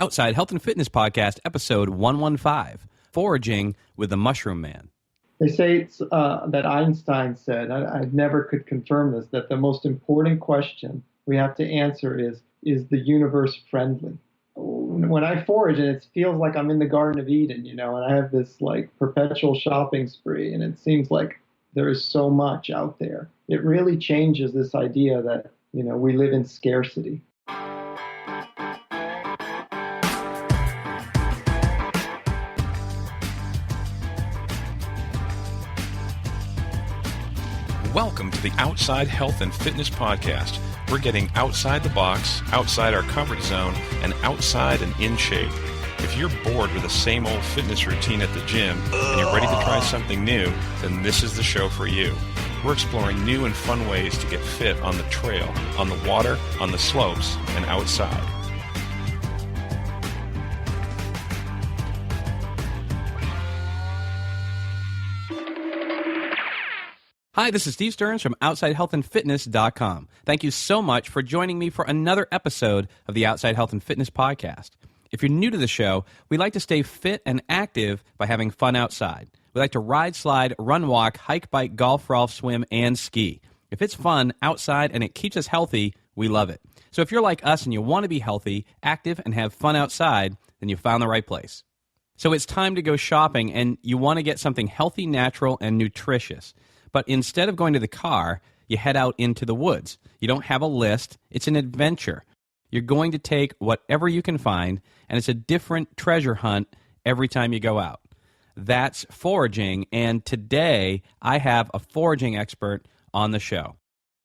Outside Health and Fitness Podcast, episode 115, Foraging with the Mushroom Man. They say it's, that Einstein said, I never could confirm this, that the most important question we have to answer is the universe friendly? When I forage, and it feels like I'm in the Garden of Eden, and I have this like perpetual shopping spree, and it seems like there is so much out there. It really changes this idea that, we live in scarcity. Welcome to the Outside Health and Fitness Podcast. We're getting outside the box, outside our comfort zone, and outside and in shape. If you're bored with the same old fitness routine at the gym and you're ready to try something new, then this is the show for you. We're exploring new and fun ways to get fit on the trail, on the water, on the slopes, and outside. Hi, this is Steve Stearns from OutsideHealthAndFitness.com. Thank you so much for joining me for another episode of the Outside Health and Fitness Podcast. If you're new to the show, we like to stay fit and active by having fun outside. We like to ride, slide, run, walk, hike, bike, golf, golf, swim, and ski. If it's fun outside and it keeps us healthy, we love it. So if you're like us and you want to be healthy, active, and have fun outside, then you found the right place. So it's time to go shopping, and you want to get something healthy, natural, and nutritious. But instead of going to the car, you head out into the woods. You don't have a list. It's an adventure. You're going to take whatever you can find, and it's a different treasure hunt every time you go out. That's foraging, and today I have a foraging expert on the show.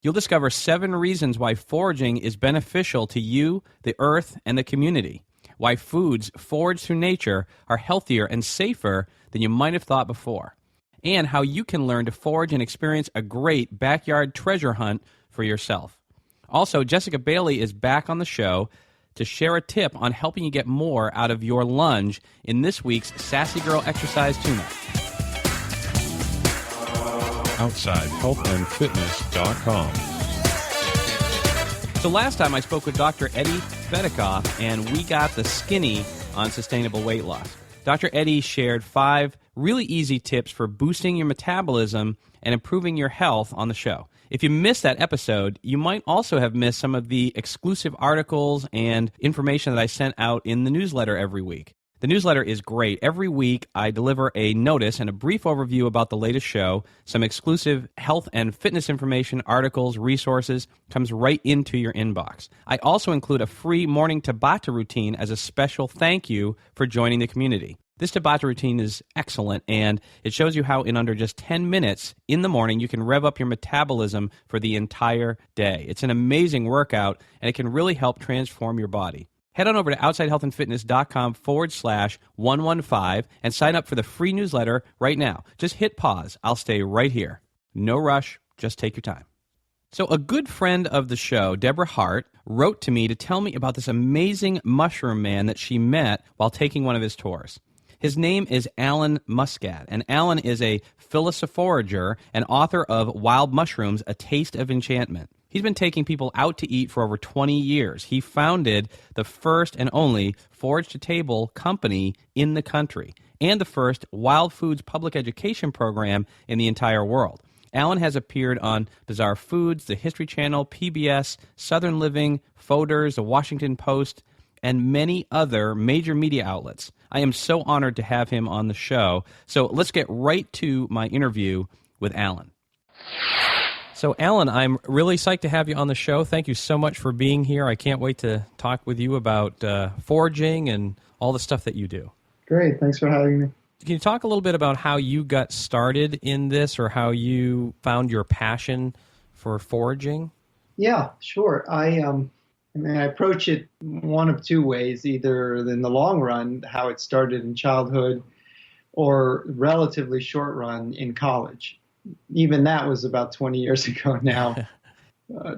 You'll discover 7 reasons why foraging is beneficial to you, the earth, and the community. Why foods foraged through nature are healthier and safer than you might have thought before. And how you can learn to forage and experience a great backyard treasure hunt for yourself. Also, Jessica Bailey is back on the show to share a tip on helping you get more out of your lunge in this week's Sassy Girl Exercise Tune-Up. OutsideHealthAndFitness.com. So last time I spoke with Dr. Eddie Fedikoff, and we got the skinny on sustainable weight loss. Dr. Eddie shared 5 really easy tips for boosting your metabolism and improving your health on the show. If you missed that episode, you might also have missed some of the exclusive articles and information that I sent out in the newsletter every week. The newsletter is great. Every week, I deliver a notice and a brief overview about the latest show. Some exclusive health and fitness information, articles, resources comes right into your inbox. I also include a free morning Tabata routine as a special thank you for joining the community. This Tabata routine is excellent, and it shows you how in under just 10 minutes in the morning you can rev up your metabolism for the entire day. It's an amazing workout, and it can really help transform your body. Head on over to OutsideHealthAndFitness.com/115 and sign up for the free newsletter right now. Just hit pause. I'll stay right here. No rush. Just take your time. So a good friend of the show, Deborah Hart, wrote to me to tell me about this amazing mushroom man that she met while taking one of his tours. His name is Alan Muskat, and Alan is a philosopher and author of Wild Mushrooms, A Taste of Enchantment. He's been taking people out to eat for over 20 years. He founded the first and only forage-to-table company in the country and the first wild foods public education program in the entire world. Alan has appeared on Bizarre Foods, the History Channel, PBS, Southern Living, Foders, the Washington Post, and many other major media outlets. I am so honored to have him on the show. So let's get right to my interview with Alan. So, Alan, I'm really psyched to have you on the show. Thank you so much for being here. I can't wait to talk with you about foraging and all the stuff that you do. Great. Thanks for having me. Can you talk a little bit about how you got started in this or how you found your passion for foraging? Yeah, sure. I approach it one of 2 ways, either in the long run, how it started in childhood, or relatively short run in college. Even that was about 20 years ago now,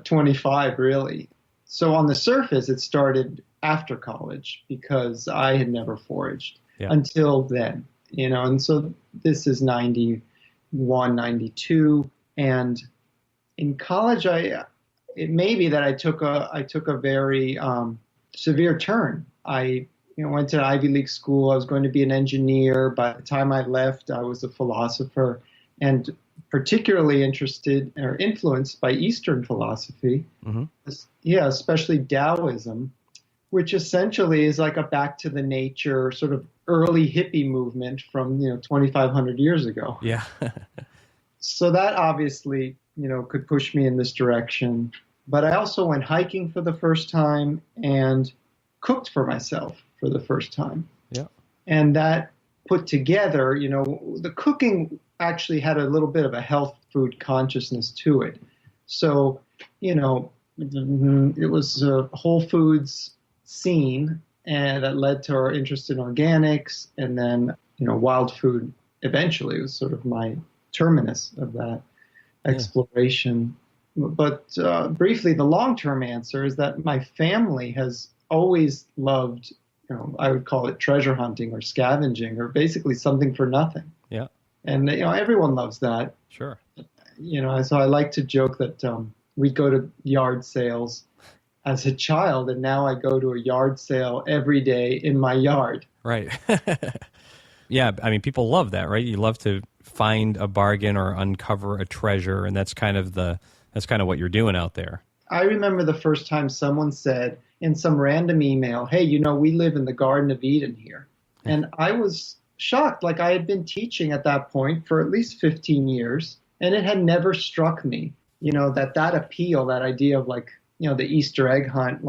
25 really. So on the surface, it started after college because I had never foraged until then, and so this is 91, 92. And in college, it may be that I took a very severe turn. I went to Ivy League school. I was going to be an engineer. By the time I left, I was a philosopher and particularly interested or influenced by Eastern philosophy. Mm-hmm. Yeah, especially Taoism, which essentially is like a back to the nature sort of early hippie movement from 2,500 years ago. Yeah. So that obviously could push me in this direction. But I also went hiking for the first time and cooked for myself for the first time. Yeah. And that put together, the cooking actually had a little bit of a health food consciousness to it. So, it was a Whole Foods scene, and that led to our interest in organics, and then, wild food eventually was sort of my terminus of that exploration. But briefly, the long-term answer is that my family has always loved, I would call it treasure hunting or scavenging or basically something for nothing. Yeah. And, everyone loves that. Sure. So I like to joke that we'd go to yard sales as a child, and now I go to a yard sale every day in my yard. Right. Yeah, I mean, people love that, right? You love to find a bargain or uncover a treasure, and that's kind of what you're doing out there. I remember the first time someone said in some random email, "Hey, we live in the Garden of Eden here." And I was shocked. Like, I had been teaching at that point for at least 15 years, and it had never struck me, that appeal, that idea of the Easter egg hunt,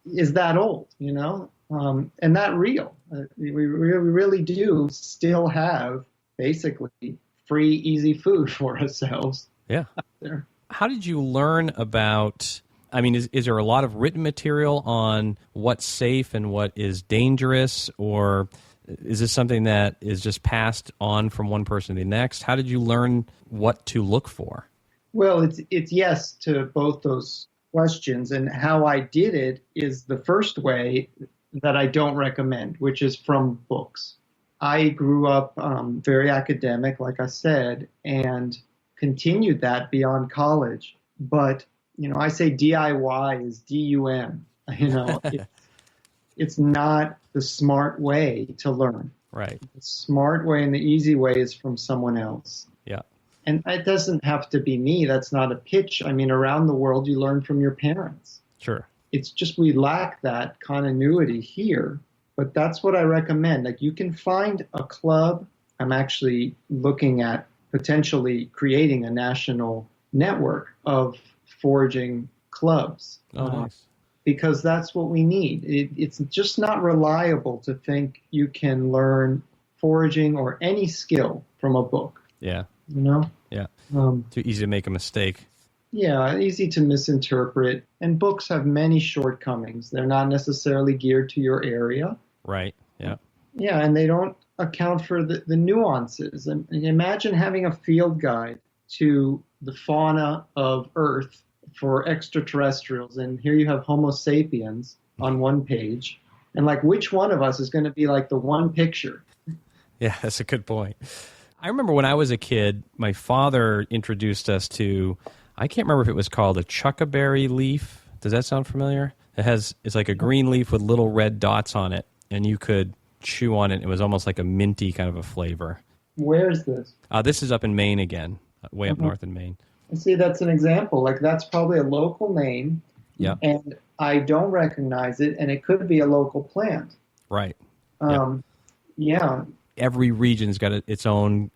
is that old, and that real. We really do still have basically free, easy food for ourselves. Yeah. Out there. How did you learn about, I mean, is there a lot of written material on what's safe and what is dangerous, or is this something that is just passed on from one person to the next? How did you learn what to look for? Well, it's yes to both those questions, and how I did it is the first way that I don't recommend, which is from books. I grew up very academic, like I said, and continued that beyond college. But, I say DIY is DUM. It's not the smart way to learn. Right. The smart way and the easy way is from someone else. Yeah. And it doesn't have to be me. That's not a pitch. I mean, around the world, you learn from your parents. Sure. It's just we lack that continuity here. But that's what I recommend. You can find a club. I'm actually looking at potentially creating a national network of foraging clubs. Oh, nice. Because that's what we need. It's just not reliable to think you can learn foraging or any skill from a book. Yeah. Yeah. Too easy to make a mistake. Yeah, easy to misinterpret. And books have many shortcomings. They're not necessarily geared to your area. Right. Yeah. Yeah, and they don't account for the nuances. And imagine having a field guide to the fauna of Earth for extraterrestrials, and here you have Homo sapiens on one page, and which one of us is going to be the one picture? Yeah, that's a good point. I remember when I was a kid, my father introduced us to, I can't remember if it was called a chuckaberry leaf. Does that sound familiar? It's like a green leaf with little red dots on it, and you could chew on it. It was almost like a minty kind of a flavor. Where is this? This is up in Maine again, way up north in Maine. See, that's an example. That's probably a local name. Yeah. And I don't recognize it, and it could be a local plant. Right. Yeah. Every region's got its own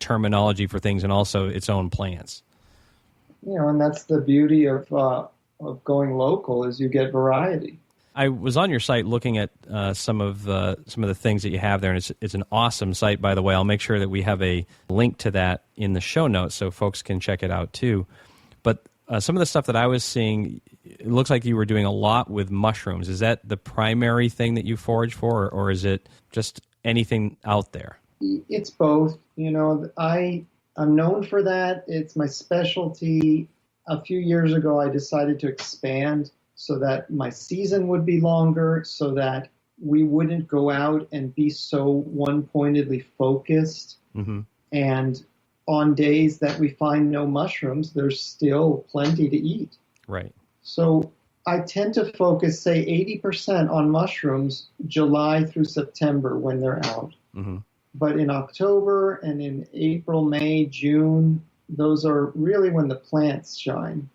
terminology for things and also its own plants. And that's the beauty of going local is you get variety. I was on your site looking at some of the things that you have there, and it's an awesome site, by the way. I'll make sure that we have a link to that in the show notes so folks can check it out too. But some of the stuff that I was seeing, it looks like you were doing a lot with mushrooms. Is that the primary thing that you forage for, or is it just anything out there? It's both. I'm known for that. It's my specialty. A few years ago, I decided to expand so that my season would be longer, so that we wouldn't go out and be so one-pointedly focused. Mm-hmm. And on days that we find no mushrooms, there's still plenty to eat. Right. So I tend to focus, say, 80% on mushrooms July through September when they're out. Mm-hmm. But in October and in April, May, June, those are really when the plants shine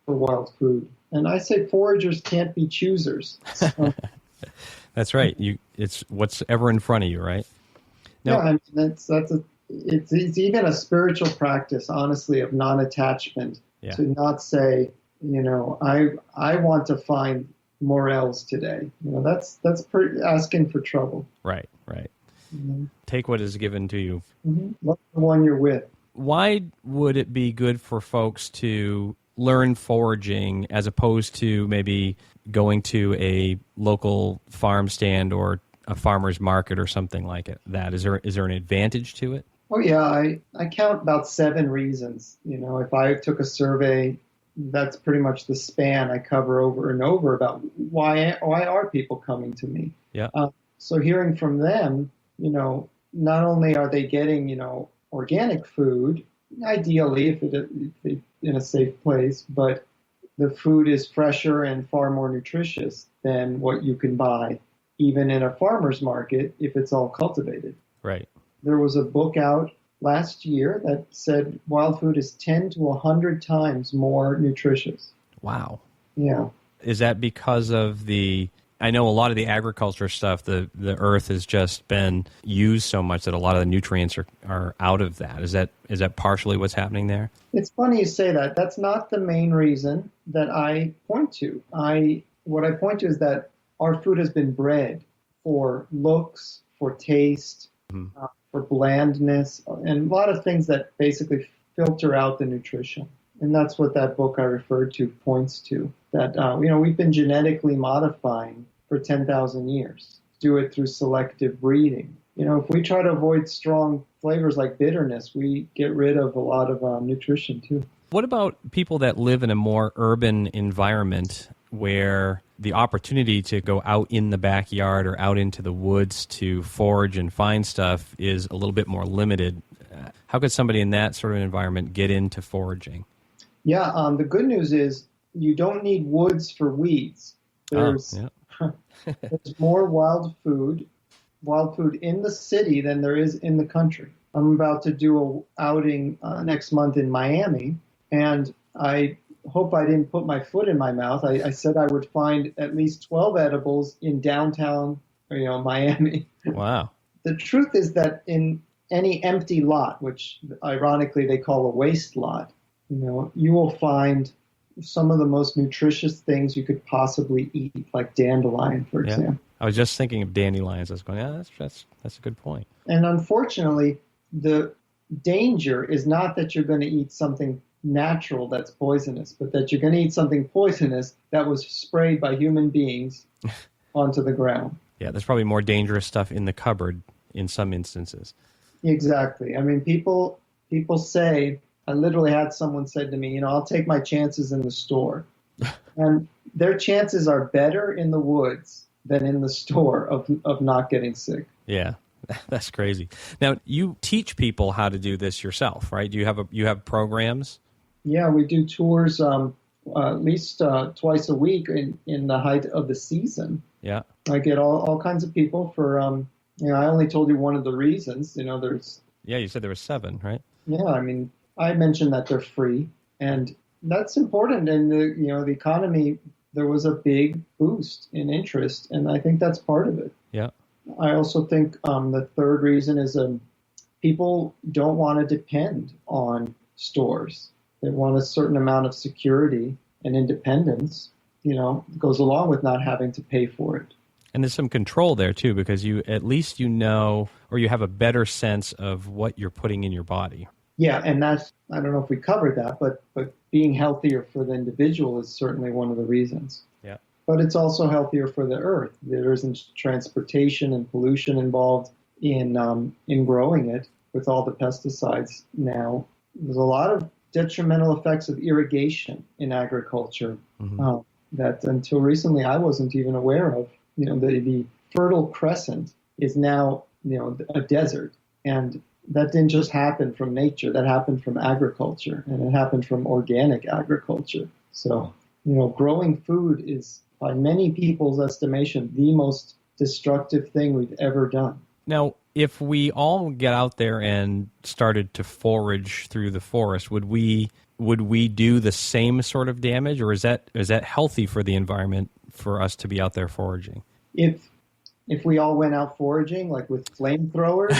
for wild food. And I say foragers can't be choosers. So, that's right. It's what's ever in front of you, right? No, I mean, it's even a spiritual practice, honestly, of non-attachment to not say, I want to find morels today. That's pretty asking for trouble. Right. Mm-hmm. Take what is given to you. Mm-hmm. Love the one you're with. Why would it be good for folks to learn foraging as opposed to maybe going to a local farm stand or a farmer's market or something like that? Is there an advantage to it? Oh, yeah. I count about 7 reasons. If I took a survey, that's pretty much the span I cover over and over about why are people coming to me? Yeah. So hearing from them, not only are they getting, organic food, ideally if it in a safe place, but the food is fresher and far more nutritious than what you can buy, even in a farmer's market, if it's all cultivated. Right. There was a book out last year that said wild food is 10 to 100 times more nutritious. Wow. Yeah. Is that because of I know a lot of the agriculture stuff, the earth has just been used so much that a lot of the nutrients are out of that. Is that partially what's happening there? It's funny you say that. That's not the main reason that I point to. What I point to is that our food has been bred for looks, for taste, for blandness, and a lot of things that basically filter out the nutrition. And that's what that book I referred to points to, that, we've been genetically modifying for 10,000 years. Do it through selective breeding. If we try to avoid strong flavors like bitterness, we get rid of a lot of nutrition too. What about people that live in a more urban environment where the opportunity to go out in the backyard or out into the woods to forage and find stuff is a little bit more limited? How could somebody in that sort of environment get into foraging? Yeah, the good news is you don't need woods for weeds. There's more wild food in the city than there is in the country. I'm about to do a outing next month in Miami, and I hope I didn't put my foot in my mouth. I said I would find at least 12 edibles in downtown, Miami. Wow. The truth is that in any empty lot, which ironically they call a waste lot, you will find some of the most nutritious things you could possibly eat, like dandelion, for example. I was just thinking of dandelions. I was going, that's a good point. And unfortunately, the danger is not that you're going to eat something natural that's poisonous, but that you're going to eat something poisonous that was sprayed by human beings onto the ground. Yeah, there's probably more dangerous stuff in the cupboard in some instances. Exactly. I mean, people say, I literally had someone said to me, I'll take my chances in the store. And their chances are better in the woods than in the store of not getting sick. Yeah, that's crazy. Now, you teach people how to do this yourself, right? You have programs? Yeah, we do tours at least twice a week in the height of the season. Yeah. I get all kinds of people for, I only told you one of the reasons, there's... Yeah, you said there were 7, right? Yeah, I mean, I mentioned that they're free, and that's important. And the economy, there was a big boost in interest, and I think that's part of it. Yeah. I also think the third reason is people don't want to depend on stores. They want a certain amount of security and independence. Goes along with not having to pay for it. And there's some control there too, because you or you have a better sense of what you're putting in your body. Yeah, and that's, I don't know if we covered that, but being healthier for the individual is certainly one of the reasons. Yeah. But it's also healthier for the earth. There isn't transportation and pollution involved in growing it with all the pesticides now. There's a lot of detrimental effects of irrigation in agriculture that until recently I wasn't even aware of. The Fertile Crescent is now, a desert. And that didn't just happen from nature. That happened from agriculture, and it happened from organic agriculture. So growing food is, by many people's estimation, the most destructive thing we've ever done. Now, if we all get out there and started to forage through the forest, would we do the same sort of damage, or is that healthy for the environment for us to be out there foraging? If we all went out foraging, like with flamethrowers?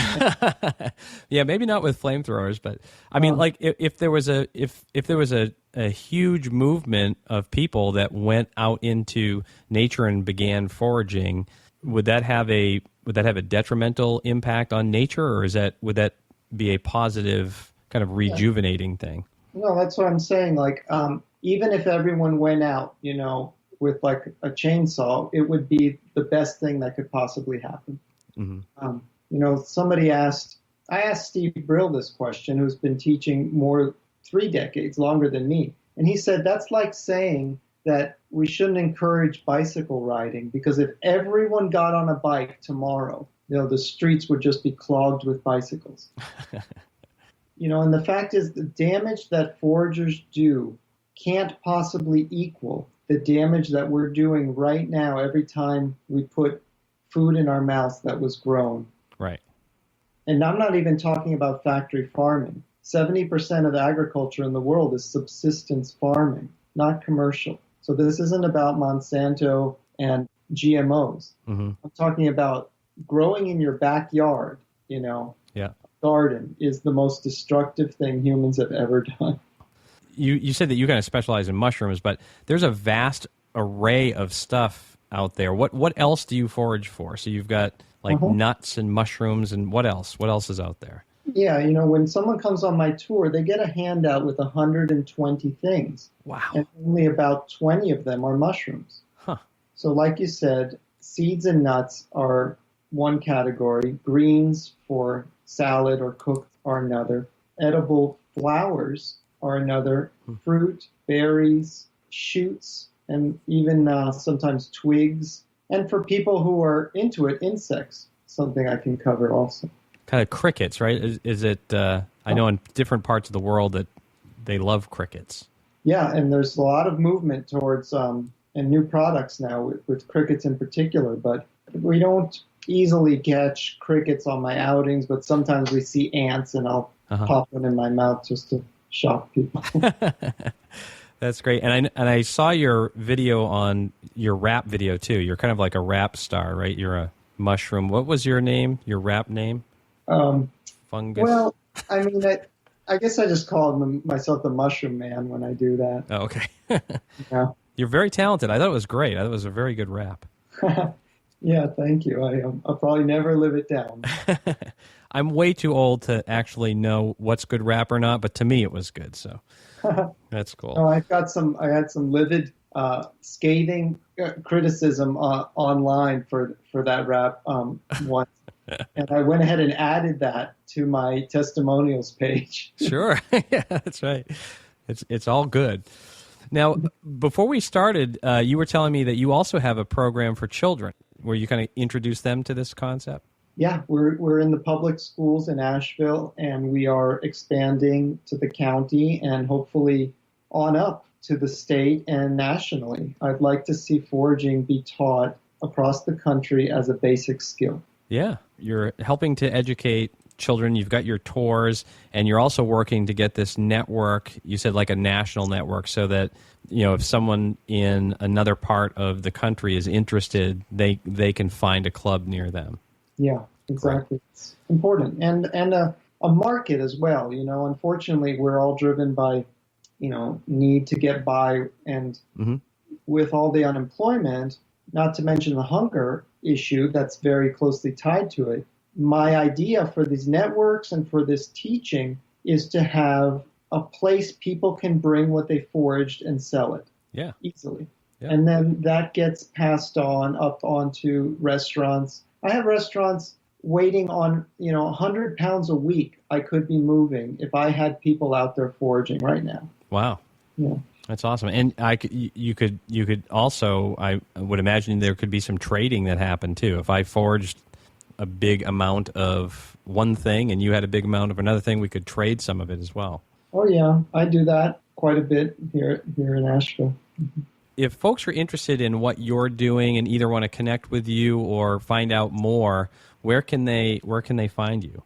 Yeah, maybe not with flamethrowers, but I mean, like if there was a huge movement of people that went out into nature and began foraging, would that have a detrimental impact on nature, or would that be a positive kind of rejuvenating thing? No, that's what I'm saying. Like, even if everyone went out, with like a chainsaw, it would be the best thing that could possibly happen. Mm-hmm. I asked Steve Brill this question, who's been teaching 3 decades longer than me. And he said, that's like saying that we shouldn't encourage bicycle riding, because if everyone got on a bike tomorrow, the streets would just be clogged with bicycles. And the fact is, the damage that foragers do can't possibly equal the damage that we're doing right now every time we put food in our mouths that was grown. Right. And I'm not even talking about factory farming. 70% of agriculture in the world is subsistence farming, not commercial. So this isn't about Monsanto and GMOs. Mm-hmm. I'm talking about growing in your backyard, Yeah. Garden is the most destructive thing humans have ever done. You said that you kind of specialize in mushrooms, but there's a vast array of stuff out there. What else do you forage for? So you've got like nuts and mushrooms, and what else? What else is out there? Yeah, when someone comes on my tour, they get a handout with 120 things. Wow. And only about 20 of them are mushrooms. Huh. So like you said, seeds and nuts are one category. Greens for salad or cooked are another. Edible flowers are another. Fruit, berries, shoots, and even sometimes twigs. And for people who are into it, insects, something I can cover also. Kind of crickets, right? Is it, I know in different parts of the world that they love crickets. Yeah, and there's a lot of movement towards and new products now with crickets in particular, but we don't easily catch crickets on my outings, but sometimes we see ants and I'll pop one in my mouth just to shock people. That's great. And I saw your video on your rap video too. You're kind of like a rap star, right? You're a mushroom. What was your name, your rap name? Fungus. Well, I mean, I guess I just call myself the Mushroom Man when I do that. Oh, okay. Yeah. You're very talented. I thought it was great. I thought it was a very good rap. Yeah, thank you. I'll probably never live it down. I'm way too old to actually know what's good rap or not, but to me it was good, so that's cool. I had some livid, scathing criticism online for that rap once. And I went ahead and added that to my testimonials page. Sure. Yeah, that's right. It's all good. Now, before we started, you were telling me that you also have a program for children where you kind of introduce them to this concept. Yeah, we're in the public schools in Asheville, and we are expanding to the county and hopefully on up to the state and nationally. I'd like to see foraging be taught across the country as a basic skill. Yeah, you're helping to educate children. You've got your tours, and you're also working to get this network, you said like a national network, so that, if someone in another part of the country is interested, they can find a club near them. Yeah, exactly. Right. It's important. And a market as well. Unfortunately, we're all driven by, need to get by. And with all the unemployment, not to mention the hunger issue that's very closely tied to it, my idea for these networks and for this teaching is to have a place people can bring what they foraged and sell it easily. Yeah. And then that gets passed on up onto restaurants. I have restaurants waiting on, 100 pounds a week I could be moving if I had people out there foraging right now. Wow. Yeah. That's awesome. And you could also, I would imagine there could be some trading that happened too. If I foraged a big amount of one thing and you had a big amount of another thing, we could trade some of it as well. Oh yeah, I do that quite a bit here in Asheville. if folks are interested in what you're doing and either want to connect with you or find out more, where can they find you?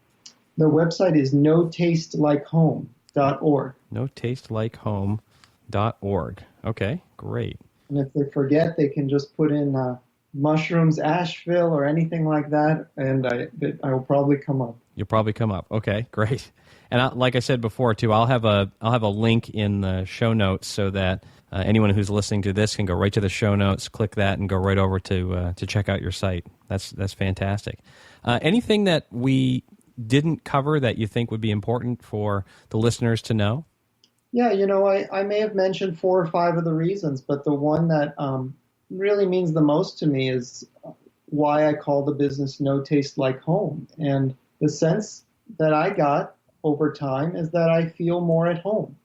The website is notastelikehome.org. notastelikehome.org. Okay, great. And if they forget, they can just put in mushrooms, Asheville, or anything like that, and I will probably come up. You'll probably come up. Okay, great. And like I said before, too, I'll have a link in the show notes so that anyone who's listening to this can go right to the show notes, click that, and go right over to check out your site. That's fantastic. Anything that we didn't cover that you think would be important for the listeners to know? Yeah, I may have mentioned 4 or 5 of the reasons, but the one that really means the most to me is why I call the business No Taste Like Home. And the sense that I got over time is that I feel more at home,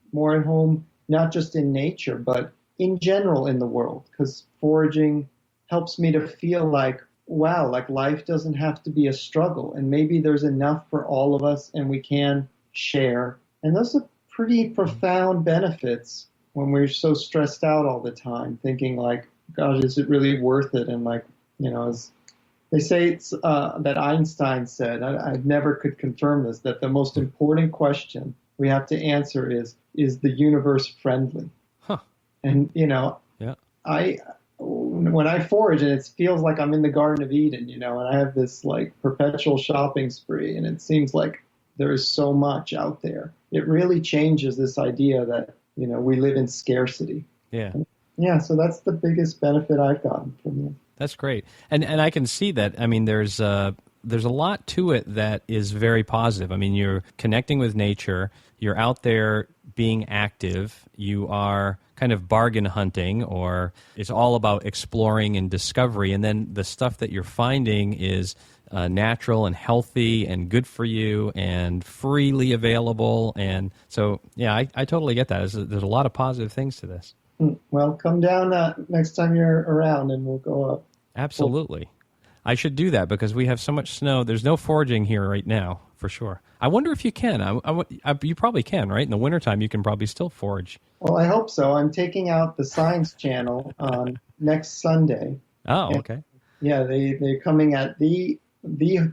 not just in nature, but in general in the world, because foraging helps me to feel like, wow, like life doesn't have to be a struggle, and maybe there's enough for all of us and we can share. And those are pretty profound benefits when we're so stressed out all the time, thinking like, gosh, is it really worth it? And like, as they say, it's that Einstein said, I never could confirm this, that the most important question we have to answer is the universe friendly? Huh. And, yeah. When I forage, and it feels like I'm in the Garden of Eden, and I have this like perpetual shopping spree, and it seems like there is so much out there. It really changes this idea that, we live in scarcity. Yeah. Yeah, so that's the biggest benefit I've gotten from it. That's great. And I can see that. I mean, there's a lot to it that is very positive. I mean, you're connecting with nature. You're out there being active. You are kind of bargain hunting, or it's all about exploring and discovery. And then the stuff that you're finding is natural and healthy and good for you and freely available. And so, yeah, I totally get that. There's a lot of positive things to this. Well, come down next time you're around and we'll go up. Absolutely. I should do that because we have so much snow. There's no foraging here right now, for sure. I wonder if you can. You probably can, right? In the wintertime, you can probably still forage. Well, I hope so. I'm taking out the Science Channel on next Sunday. Oh, okay. Yeah, they're coming at the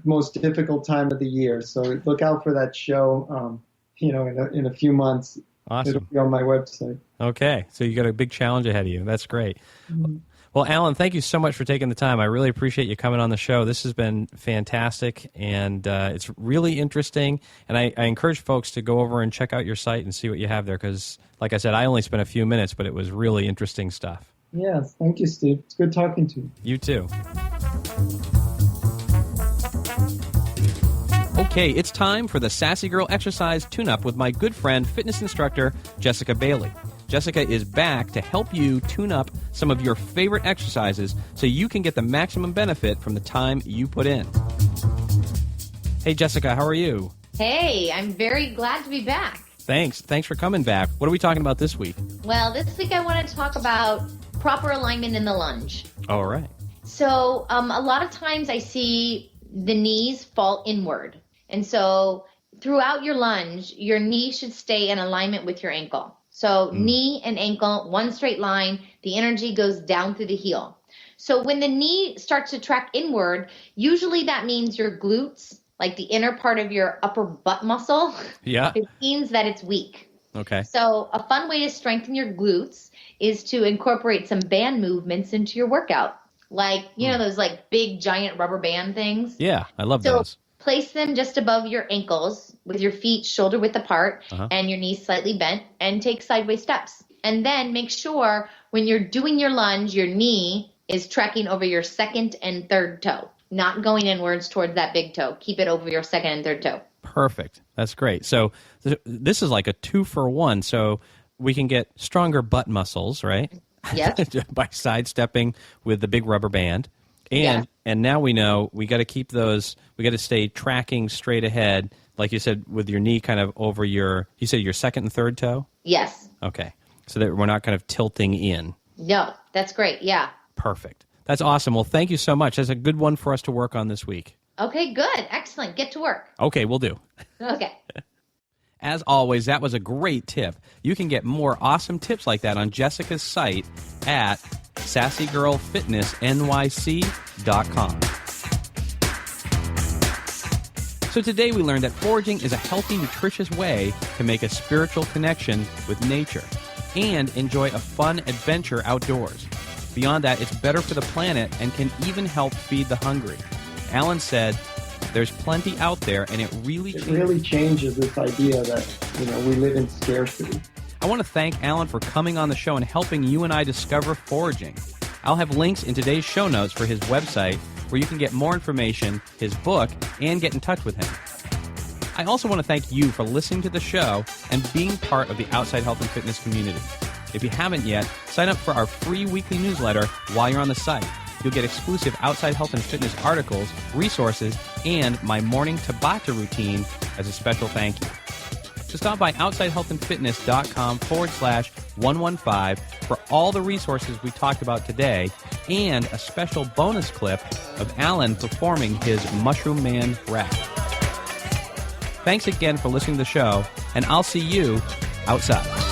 most difficult time of the year. So look out for that show, in a few months. Awesome. It'll be on my website. Okay, so you got a big challenge ahead of you. That's great. Mm-hmm. Well, Alan, thank you so much for taking the time. I really appreciate you coming on the show. This has been fantastic, and it's really interesting. And I encourage folks to go over and check out your site and see what you have there because, like I said, I only spent a few minutes, but it was really interesting stuff. Yes, thank you, Steve. It's good talking to you. You too. Okay, it's time for the Sassy Girl Exercise Tune-Up with my good friend, fitness instructor, Jessica Bailey. Jessica is back to help you tune up some of your favorite exercises so you can get the maximum benefit from the time you put in. Hey, Jessica, how are you? Hey, I'm very glad to be back. Thanks for coming back. What are we talking about this week? Well, this week I want to talk about proper alignment in the lunge. All right. So a lot of times I see the knees fall inward. And so throughout your lunge, your knee should stay in alignment with your ankle. So knee and ankle, one straight line, the energy goes down through the heel. So when the knee starts to track inward, usually that means your glutes, like the inner part of your upper butt muscle, it means that it's weak. Okay. So a fun way to strengthen your glutes is to incorporate some band movements into your workout. Like, those like big giant rubber band things. Yeah, I love those. Place them just above your ankles with your feet shoulder width apart and your knees slightly bent and take sideways steps. And then make sure when you're doing your lunge, your knee is tracking over your second and third toe, not going inwards towards that big toe. Keep it over your second and third toe. Perfect. That's great. So this is like a 2-for-1. So we can get stronger butt muscles, right? Yes. By sidestepping with the big rubber band. And now we know we got to keep those, we got to stay tracking straight ahead, like you said, with your knee kind of over you said your second and third toe? Yes. Okay. So that we're not kind of tilting in. No, that's great. Yeah. Perfect. That's awesome. Well, thank you so much. That's a good one for us to work on this week. Okay, good. Excellent. Get to work. Okay, we'll do. Okay. As always, that was a great tip. You can get more awesome tips like that on Jessica's site at sassygirlfitnessnyc.com. So today we learned that foraging is a healthy, nutritious way to make a spiritual connection with nature and enjoy a fun adventure outdoors. Beyond that, it's better for the planet and can even help feed the hungry. Alan said, there's plenty out there, and it really changes this idea that, we live in scarcity. I want to thank Alan for coming on the show and helping you and I discover foraging. I'll have links in today's show notes for his website where you can get more information, his book, and get in touch with him. I also want to thank you for listening to the show and being part of the Outside Health and Fitness community. If you haven't yet, sign up for our free weekly newsletter while you're on the site. You'll get exclusive Outside Health and Fitness articles, resources, and my morning Tabata routine as a special thank you. So stop by OutsideHealthAndFitness.com/115 for all the resources we talked about today and a special bonus clip of Alan performing his Mushroom Man rap. Thanks again for listening to the show, and I'll see you outside.